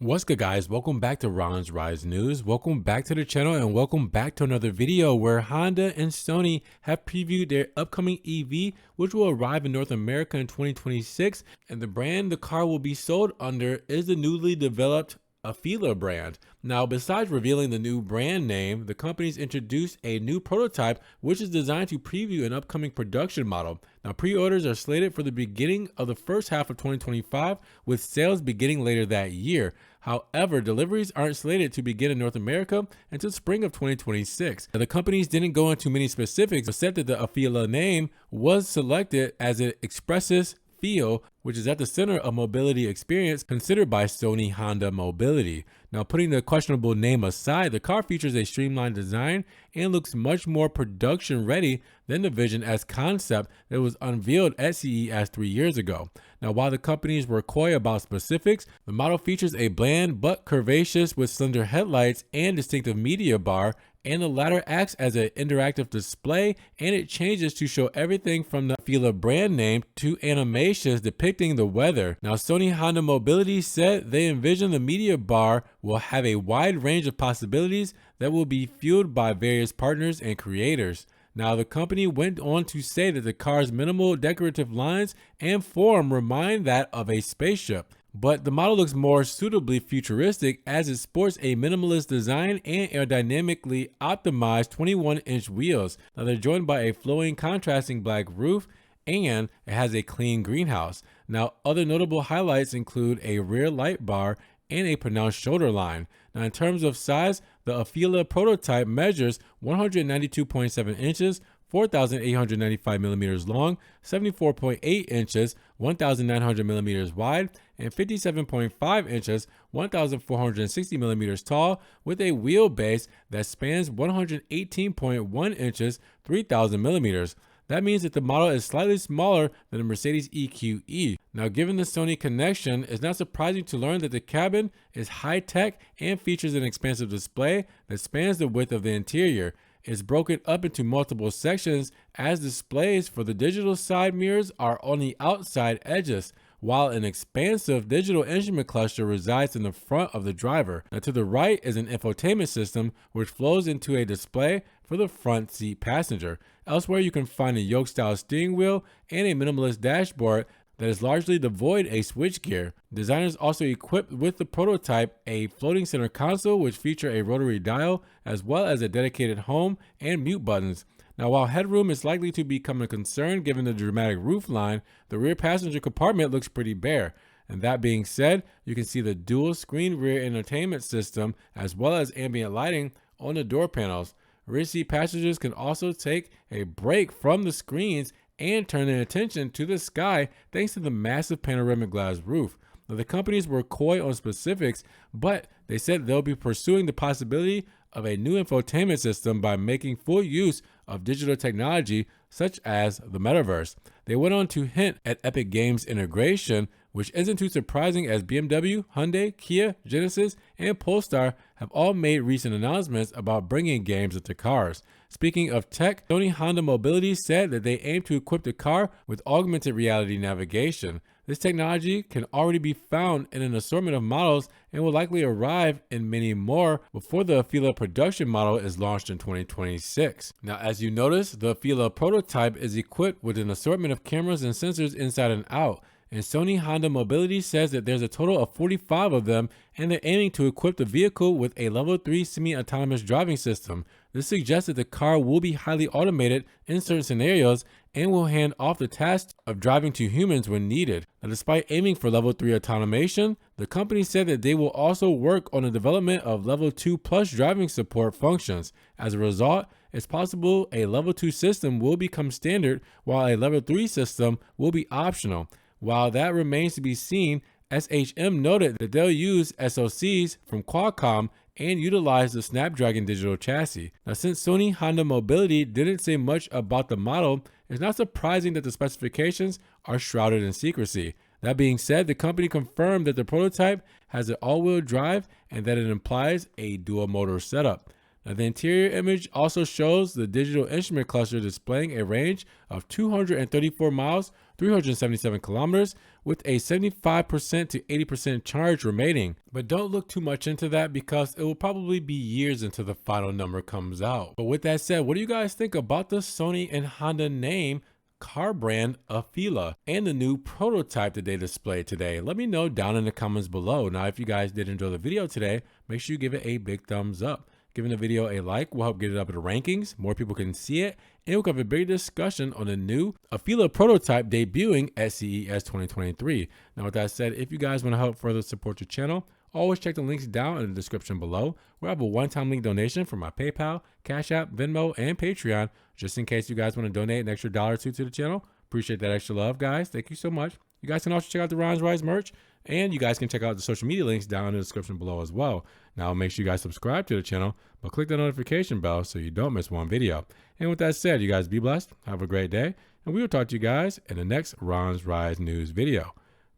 What's good, guys? Welcome back to Ron's Rise News. Welcome back to the channel and welcome back to another video where Honda and Sony have previewed their upcoming EV, which will arrive in North America in 2026. And the brand the car will be sold under is the newly developed Afeela brand. Now, besides revealing the new brand name, the company's introduced a new prototype which is designed to preview an upcoming production model. Now, pre-orders are slated for the beginning of the first half of 2025, with sales beginning later that year. However, deliveries aren't slated to begin in North America until spring of 2026. Now, the companies didn't go into many specifics, but said that the Afeela name was selected as it expresses feel, which is at the center of mobility experience considered by Sony Honda Mobility. Now, putting the questionable name aside, the car features a streamlined design and looks much more production ready than the Vision S concept that was unveiled at CES 3 years ago. Now, while the companies were coy about specifics, the model features a bland but curvaceous with slender headlights and distinctive media bar, and the latter acts as an interactive display, and it changes to show everything from the Afeela brand name to animations depicting the weather. Now, Sony Honda Mobility said they envision the media bar will have a wide range of possibilities that will be fueled by various partners and creators. Now, the company went on to say that the car's minimal decorative lines and form remind that of a spaceship, but the model looks more suitably futuristic as it sports a minimalist design and aerodynamically optimized 21-inch wheels. Now, they're joined by a flowing contrasting black roof, and it has a clean greenhouse. Now, other notable highlights include a rear light bar and a pronounced shoulder line. Now, in terms of size, the Afeela prototype measures 192.7 inches, 4,895 millimeters long, 74.8 inches, 1,900 millimeters wide, and 57.5 inches, 1,460 millimeters tall, with a wheelbase that spans 118.1 inches, 3,000 millimeters. That means that the model is slightly smaller than the Mercedes EQE. Now, given the Sony connection, it's not surprising to learn that the cabin is high-tech and features an expansive display that spans the width of the interior. It's broken up into multiple sections as displays for the digital side mirrors are on the outside edges, while an expansive digital instrument cluster resides in the front of the driver. Now, to the right is an infotainment system which flows into a display for the front seat passenger. Elsewhere, you can find a yoke-style steering wheel and a minimalist dashboard that is largely devoid of switchgear. Designers also equipped with the prototype a floating center console which feature a rotary dial as well as a dedicated home and mute buttons. Now, while headroom is likely to become a concern given the dramatic roofline, the rear passenger compartment looks pretty bare. And that being said, you can see the dual screen rear entertainment system as well as ambient lighting on the door panels. Rear seat passengers can also take a break from the screens and turn their attention to the sky thanks to the massive panoramic glass roof. Now, the companies were coy on specifics, but they said they'll be pursuing the possibility of a new infotainment system by making full use of digital technology such as the metaverse. They went on to hint at Epic Games integration, which isn't too surprising as BMW, Hyundai, Kia, Genesis, and Polestar have all made recent announcements about bringing games into cars. Speaking of tech, Sony Honda Mobility said that they aim to equip the car with augmented reality navigation. This technology can already be found in an assortment of models and will likely arrive in many more before the Afeela production model is launched in 2026. Now, as you notice, the Afeela prototype is equipped with an assortment of cameras and sensors inside and out. And Sony Honda Mobility says that there's a total of 45 of them, and they're aiming to equip the vehicle with a level 3 semi-autonomous driving system. This suggests that the car will be highly automated in certain scenarios and will hand off the task of driving to humans when needed. Now, despite aiming for level 3 automation, the company said that they will also work on the development of level 2 plus driving support functions. As a result, it's possible a level 2 system will become standard while a level 3 system will be optional. While that remains to be seen, SHM noted that they'll use SoCs from Qualcomm and utilize the Snapdragon digital chassis. Now, since Sony Honda Mobility didn't say much about the model, it's not surprising that the specifications are shrouded in secrecy. That being said, the company confirmed that the prototype has an all-wheel drive and that it implies a dual motor setup. Now, the interior image also shows the digital instrument cluster displaying a range of 234 miles, 377 kilometers, with a 75% to 80% charge remaining. But don't look too much into that because it will probably be years until the final number comes out. But with that said, what do you guys think about the Sony and Honda name car brand Afeela and the new prototype that they displayed today? Let me know down in the comments below. Now, if you guys did enjoy the video today, make sure you give it a big thumbs up. Giving the video a like will help get it up in the rankings. More people can see it, and we'll have a bigger discussion on the new Afeela prototype debuting at CES 2023. Now, with that said, if you guys want to help further support the channel, always check the links down in the description below, where I have a one-time link donation for my PayPal, Cash App, Venmo, and Patreon, just in case you guys want to donate an extra $1 or $2 to the channel. Appreciate that extra love, guys. Thank you so much. You guys can also check out the Ron's Rise merch, and you guys can check out the social media links down in the description below as well. Now, make sure you guys subscribe to the channel, but click the notification bell so you don't miss one video. And with that said, you guys be blessed, have a great day, and we will talk to you guys in the next Ron's Rise News video.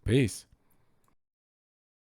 Peace.